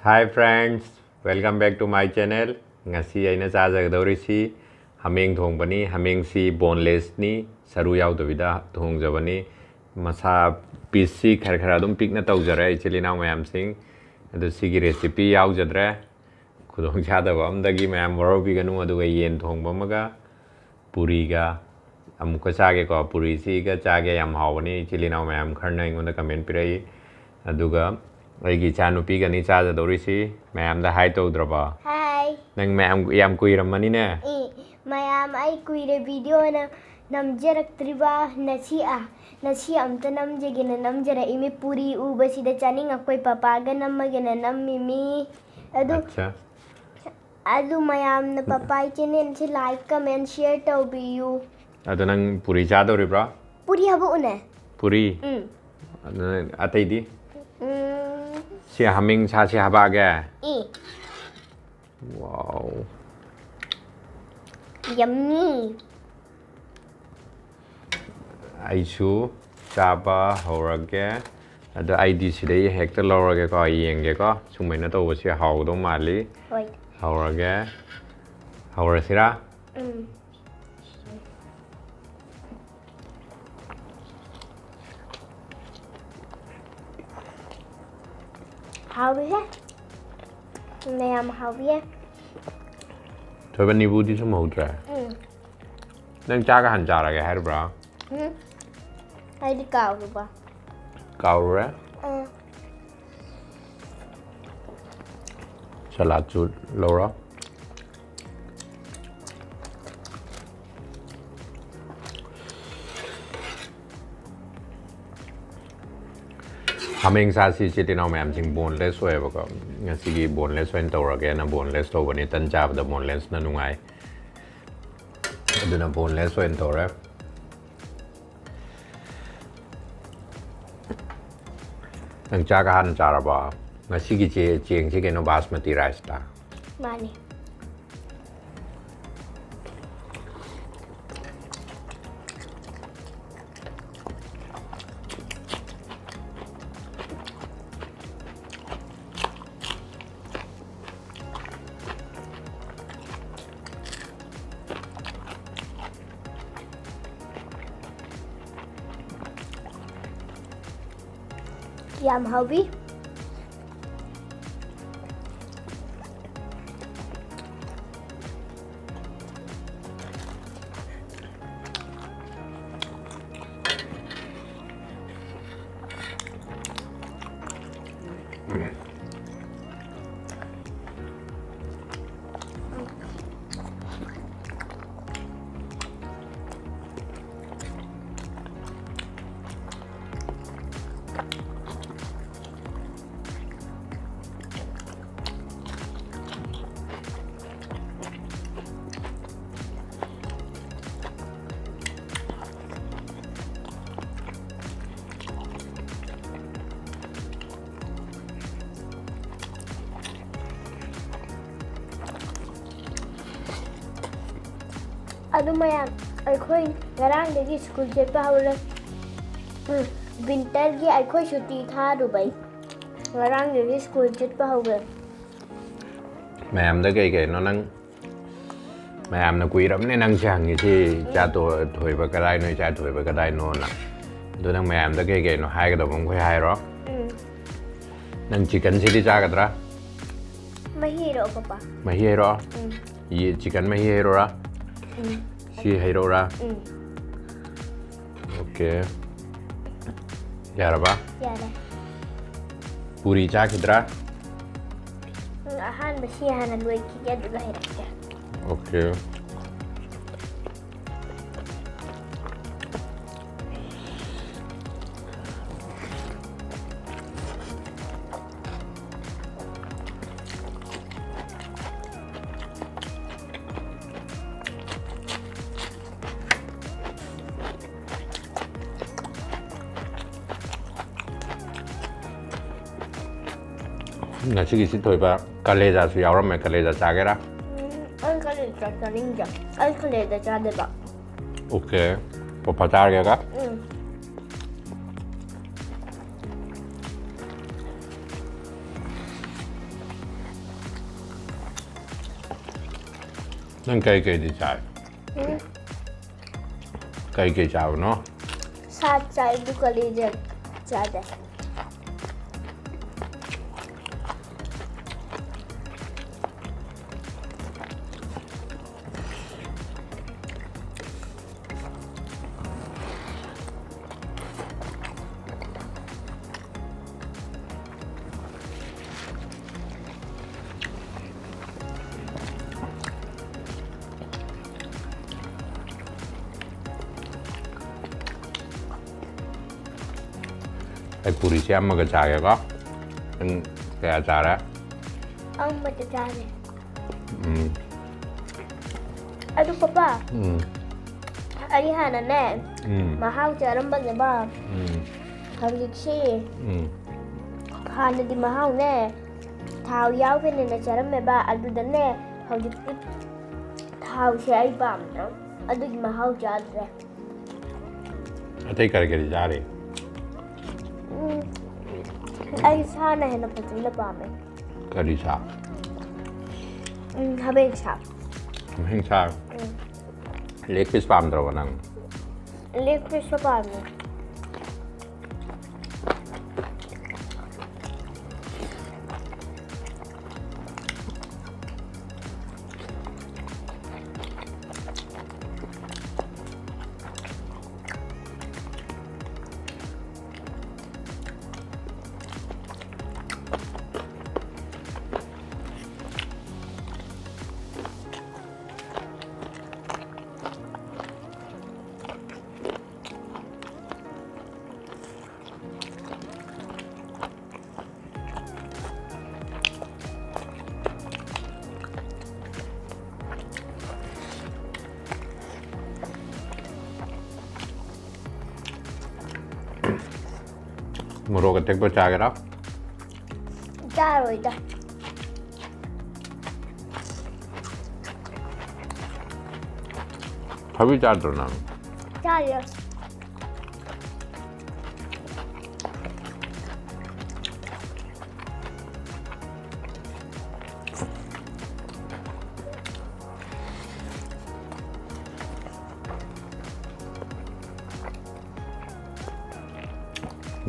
Hi friends, welcome back to my channel. Ngasi aina chajagadorisi hameng thongbani hameng si boneless ni saru yaudabida thongjabani masa piece khar khara dum pikna tawjare actually now mayam sing adu sigi recipe yaujadre khudong chadaba amdagi mayam warabi ganu aduga yen thongba maga puri ga amuka chage ko puri si ga chage yam hawani actually now mayam kharna ingonda comment pirai aduga ꯑꯩꯒꯤ ꯏꯆꯥꯅꯨꯄꯤꯒꯅꯤ ꯆꯥꯖꯗꯧꯔꯤꯁꯤ ꯃꯌꯥꯝꯗ ꯍꯥꯏ ꯇꯧꯗ꯭ꯔꯕ ꯍꯥꯏ ꯅꯪ ꯃꯌꯥꯝ ꯌꯥꯝ ꯀꯨꯏꯔꯝꯃꯅꯤꯅꯦ ꯃꯌꯥꯝ ꯑꯩ ꯀꯨꯏꯔꯦ ꯚꯤꯗꯤꯑꯣꯅ ꯅꯝꯖꯔꯛꯇ꯭ꯔꯤꯕ ꯉꯁꯤ ꯑꯝꯇ ꯅꯝꯖꯒꯦꯅ ꯅꯝꯖꯔꯛꯏꯃꯤ ꯄꯨꯔꯤ ꯎꯕꯁꯤꯗ ꯆꯥꯅꯤꯡꯉꯛꯄꯩ ꯄꯄꯥꯒ ꯅꯝꯃꯒꯦꯅ ꯅꯝꯃꯤꯃꯤ ꯑꯗꯨ ꯃꯌꯥꯝꯅ ꯄꯄꯥꯒꯤ ꯆꯦꯅꯦꯜꯁꯤ ꯂꯥꯏꯛ ꯀꯃꯦꯟ ꯁꯤꯌꯔ ꯇꯧꯕꯤꯌꯨ ꯑꯗꯣ ꯅꯪ ꯄꯨꯔꯤ ꯆꯥꯗꯧꯔꯤꯕ꯭ꯔꯣ ꯄꯨꯔꯤ ꯍꯥꯕꯎꯅꯦ ꯄꯨꯔꯤ ꯑꯇꯩꯗꯤ ꯁꯤ ꯍꯥꯃꯦꯡ ꯁꯥꯁꯤ ꯍꯥꯕꯛꯑꯒꯦ ꯋꯥꯎ ꯌꯝꯃꯤ ꯑꯩꯁꯨ ꯆꯥꯕ ꯍꯧꯔꯒꯦ ꯑꯗꯣ ꯑꯩꯗꯤ ꯁꯤꯗꯩ ꯍꯦꯛꯇ ꯂꯧꯔꯒꯦꯀꯣ ꯌꯦꯡꯒꯦꯀꯣ ꯁꯨꯃꯥꯏꯅ ꯇꯧꯕꯁꯤ ꯍꯥꯎꯒꯗꯧ ꯃꯥꯜꯂꯤ ꯍꯣꯏ ꯍꯧꯔꯒꯦ ꯍꯧꯔꯁꯤꯔꯥ ꯍꯥꯎꯔꯤꯍꯦ ꯃꯌꯥꯝ ꯍꯥꯎꯕꯤꯌꯦ ꯊꯣꯏꯕ ꯅꯤꯕꯨꯗꯤ ꯁꯨꯝ ꯍꯧꯗ꯭ꯔꯦ ꯅꯪ ꯆꯥꯒ ꯍꯥꯟ ꯆꯥꯔꯒꯦ ꯍꯥꯏꯔꯕ꯭ꯔꯥ ꯑꯩꯗꯤ ꯀꯥꯎꯔꯨꯕ ꯀꯥꯎꯔꯨꯔꯦ ꯁꯂꯥꯗꯁꯨ ꯂꯧꯔꯣ ꯍꯥꯃꯦꯡ ꯁꯥꯁꯤ ꯆꯤꯇꯤꯅꯥꯎ ꯃꯌꯥꯝꯁꯤꯡ ꯕꯣꯟꯂꯦꯁ ꯑꯣꯏꯌꯦꯕꯀꯣ ꯉꯁꯤꯒꯤ ꯕꯣꯟꯂꯦꯁ ꯑꯣꯏꯅ ꯇꯧꯔꯒꯦꯅ ꯕꯣꯟꯂꯦꯁ ꯇꯧꯕꯅꯤ ꯇꯟ ꯆꯥꯕꯗ ꯕꯣꯟꯂꯦꯁꯅ ꯅꯨꯡꯉꯥꯏ ꯑꯗꯨꯅ ꯕꯣꯟꯂꯦꯁ ꯑꯣꯏꯅ ꯇꯧꯔꯦ ꯅꯪ ꯆꯥꯒ ꯍꯥꯟꯅ ꯆꯥꯔꯕ ꯉꯁꯤꯒꯤ ꯆꯦꯡꯁꯤ ꯀꯩꯅꯣ ꯕꯥꯁꯃꯇꯤ ꯔꯥꯏꯁꯇ ꯃꯥꯅꯤ ꯌꯥꯝ ꯍꯥꯎꯕꯤ ꯑꯗꯨ ꯃꯌꯥꯝ ꯑꯩꯈꯣꯏ ꯉꯔꯥꯡꯗꯒꯤ ꯁ꯭ꯀꯨꯜ ꯆꯠꯄ ꯍꯧꯔꯦ ꯋꯤꯟꯇꯔꯒꯤ ꯑꯩꯈꯣꯏ ꯁꯨꯇꯤ ꯊꯥꯔꯨꯕꯩ ꯉꯔꯥꯡꯗꯒꯤ ꯁ꯭ꯀꯨꯜ ꯆꯠꯄ ꯍꯧꯔꯦ ꯃꯌꯥꯝꯗ ꯀꯩꯅꯣ ꯅꯪ ꯃꯌꯥꯝꯅ ꯀꯨꯏꯔꯕꯅꯦ ꯅꯪꯁꯦ ꯍꯪꯉꯤꯁꯤ ꯏꯆꯥ ꯊꯣꯏꯕ ꯀꯗꯥꯏꯅꯣ ꯏꯆꯥ ꯊꯣꯏꯕ ꯀꯗꯥꯏꯅꯣꯅ ꯑꯗꯨ ꯅꯪ ꯃꯌꯥꯝꯗ ꯀꯩꯅꯣ ꯍꯥꯏꯒꯗꯕ ꯑꯃꯈꯣꯏ ꯍꯥꯏꯔꯣ ꯅꯪ ꯆꯤꯀꯟꯁꯤꯗꯤ ꯆꯥꯒꯗ꯭ꯔꯥ ꯃꯍꯤ ꯍꯩꯔꯛꯑꯣ ꯄꯄꯥ ꯃꯍꯤ ꯍꯩꯔꯛꯑꯣ ꯆꯤꯀꯟ ꯃꯍꯤ ꯍꯩꯔꯣꯔꯥ ꯁꯤ ꯍꯩꯔꯛꯑꯣꯔꯥ ꯑꯣꯀꯦ ꯌꯥꯔꯕ ꯌꯥꯔꯦ ꯄꯨꯔꯤ ꯆꯥꯈꯤꯗ꯭ꯔꯥ ꯑꯍꯥꯟꯕ ꯁꯤ ꯍꯥꯟꯅ ꯂꯣꯏꯈꯤꯒꯦ ꯑꯗꯨꯒ ꯍꯩꯔꯛꯀꯦ ꯑꯣꯀꯦ ꯉꯁꯤꯒꯤꯁꯤ ꯊꯣꯏꯕ ꯀꯂꯦꯖꯥꯁꯨ ꯌꯥꯎꯔꯝꯃꯦ ꯀꯂꯦꯖꯥ ꯆꯥꯒꯦꯔꯥ ꯑꯩ ꯀꯂꯦꯖꯥ ꯆꯥꯅꯤꯡꯗꯦ ꯑꯩ ꯀꯂꯦꯖꯥ ꯆꯥꯗꯦꯕ 오케이 뽀빠 잘게가 ꯅꯪ ꯀꯩꯀꯩꯗꯤ ꯆꯥꯏ ꯀꯩꯀꯩ ꯆꯥꯕꯅꯣ ꯁꯥ ꯆꯥꯏ ꯑꯗꯨꯒ ꯂꯤꯖꯦꯟ ꯆꯥꯗꯦ ꯑꯩ ꯄꯨꯔꯤꯁꯦ ꯑꯃꯒ ꯆꯥꯒꯦꯀꯣ ꯅꯪ ꯀꯌꯥ ꯆꯥꯔꯦ ꯑꯃꯠꯇ ꯆꯥꯗꯦ ꯑꯗꯨ ꯄꯄꯥ ꯑꯩ ꯍꯥꯟꯅꯅꯦ ꯃꯍꯥꯎ ꯆꯥꯔꯝꯕꯅꯦꯕ ꯍꯧꯖꯤꯛꯁꯤ ꯍꯥꯟꯅꯗꯤ ꯃꯍꯥꯎꯅꯦ ꯊꯥꯎ ꯌꯥꯎꯗꯅ ꯆꯥꯔꯝꯃꯦꯕ ꯑꯗꯨꯗꯅꯦ ꯍꯧꯖꯤꯛꯇꯤ ꯊꯥꯎꯁꯦ ꯑꯩ ꯄꯥꯝꯗ꯭ꯔꯦ ꯑꯗꯨꯒꯤ ꯃꯍꯥꯎ ꯆꯥꯗ꯭ꯔꯦ ꯑꯇꯩ ꯀꯔꯤ ꯀꯔꯤ ꯆꯥꯔꯤ ꯑꯩ ꯁꯥꯅ ꯍꯦꯟꯅ ꯐꯖꯅ ꯄꯥꯝꯃꯦ ꯀꯔꯤ ꯁꯥ ꯍꯥꯃꯦꯡ ꯁꯥ ꯍꯃꯦꯡ ꯁꯥ ꯂꯦగ్ ꯄꯤꯁ ꯄꯥꯝꯗ꯭ꯔꯕ ꯅꯪ ꯂꯦग ꯄꯤꯁꯁꯨ ꯄꯥꯝꯃꯦ ꯃꯣꯔꯣꯛ ꯑꯇꯦꯛꯄ ꯆꯥꯒꯦꯔꯥ ꯆꯥꯔꯣꯏꯗ ꯊꯕꯤ ꯆꯥꯗ꯭ꯔꯣ ꯅꯪ ꯆꯥꯔꯦ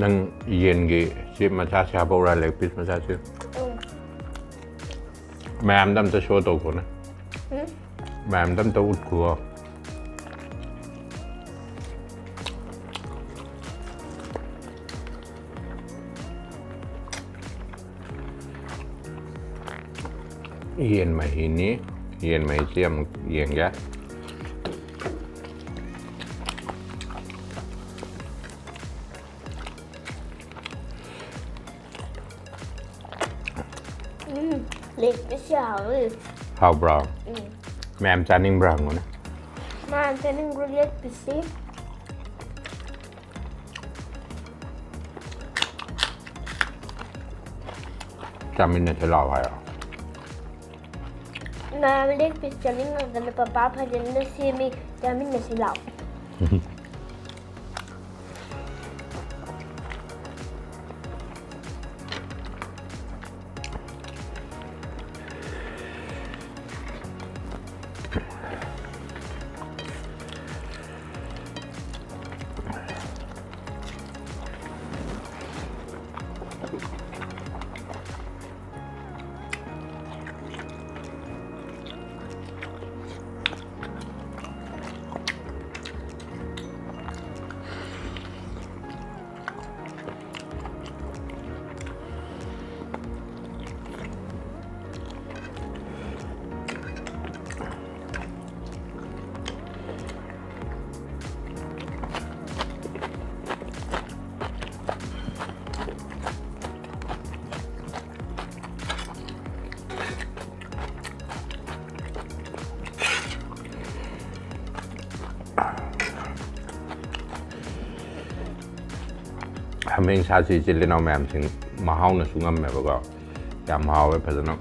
ꯅꯪ ꯌꯦꯟꯒꯤ ꯆꯤꯞ ꯃꯆꯥꯁꯦ ꯍꯥꯞꯄꯧꯔꯥ ꯂꯦగ్ ꯄꯤꯁ ꯃꯆꯥꯁꯦ ꯃꯌꯥꯝꯗ ꯑꯝꯇ ꯁꯣ ꯇꯧꯈꯣꯅꯦ ꯃꯌꯥꯝꯗ ꯑꯝꯇ ꯎꯠꯈꯨꯋꯣ ꯌꯦꯟ ꯃꯍꯤꯅꯤ ꯌꯦꯟ ꯃꯍꯤꯁꯤ ꯑꯃꯨꯛ ꯌꯦꯡꯒꯦ ꯂꯦग ꯄꯤꯁ ꯍꯥꯎꯋꯤ ꯍꯥꯎꯕ꯭ꯔꯣ ꯃꯌꯥꯝ ꯆꯥꯅꯤꯡꯕ꯭ꯔꯥ ꯍꯪꯉꯨꯅꯦ ꯃꯌꯥꯝ ꯆꯥꯅꯤꯡꯕ꯭ꯔꯣ ꯂꯦग ꯄꯤꯁꯁꯤ ꯆꯥꯃꯤꯟꯅꯁꯦ ꯂꯥꯛꯑꯣ ꯍꯥꯏꯔꯣ ꯃꯌꯥꯝ ꯂꯦग ꯄꯤꯁ ꯆꯥꯅꯤꯡꯉꯒꯅ ꯄꯄꯥ ꯐꯖꯅ ꯁꯦꯝꯃꯤ ꯆꯥꯃꯤꯟꯅꯁꯤ ꯂꯥꯛꯑꯣ ꯍꯃꯦꯡ ꯁꯥꯁꯤ ꯏꯆꯤꯜ ꯏꯅꯥꯎ ꯃꯌꯥꯝꯁꯤꯡ ꯃꯍꯥꯎꯅꯁꯨ ꯉꯝꯃꯦꯕꯀꯣ ꯌꯥꯝ ꯍꯥꯎꯋꯦ ꯐꯖꯅ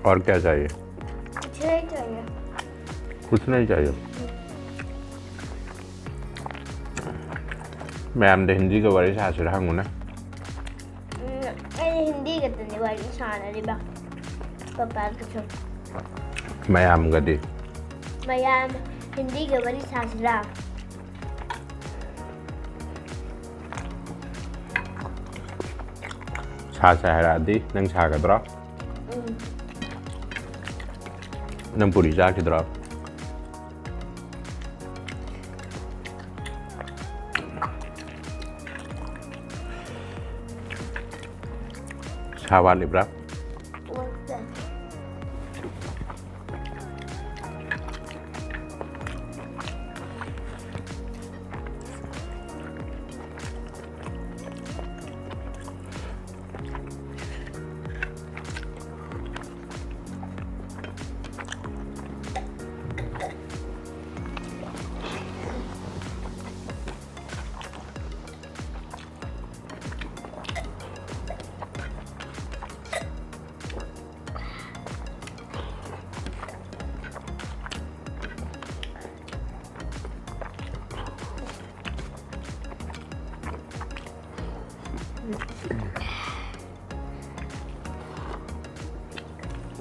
और क्या चाहिए? कुछ नहीं चाहिए। कुछ नहीं चाहिए। मैं आम हिंदी के बारे में सासुर हांगू ना। हिंदी के तो बारी साना रे बा पापा कुछ मैं आम गदी Mayam हिंदी के बारी सासराชาใส่ให้ราดีนั่งชากันตรอนั่งปุริชาคิดตรอชาวานลิบรับ What's that?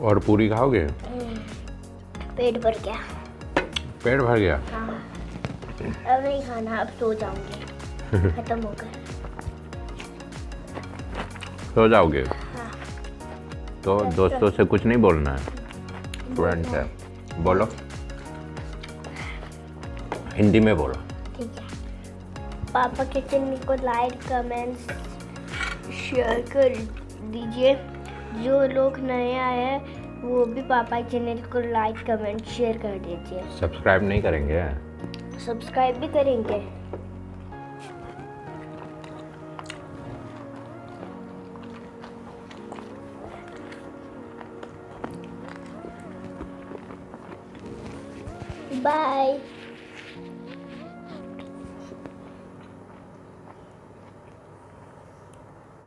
और पूरी खाओगे? पेट भर गया। पेट भर गया? हाँ अब नहीं खाना, अब सो जाऊंगी। खत्म हो गया। सो जाओगे? हाँ। तो दोस्तों से कुछ नहीं बोलना है? फ्रेंड है बोलो, हिंदी में बोलो। ठीक है। पापा किचन को लाइक कमेंट्स शेयर कर दीजिए। जो लोग नए आए हैं वो भी पापा चैनल को लाइक कमेंट शेयर कर दीजिए। सब्सक्राइब नहीं करेंगे? सब्सक्राइब भी करेंगे। बाय।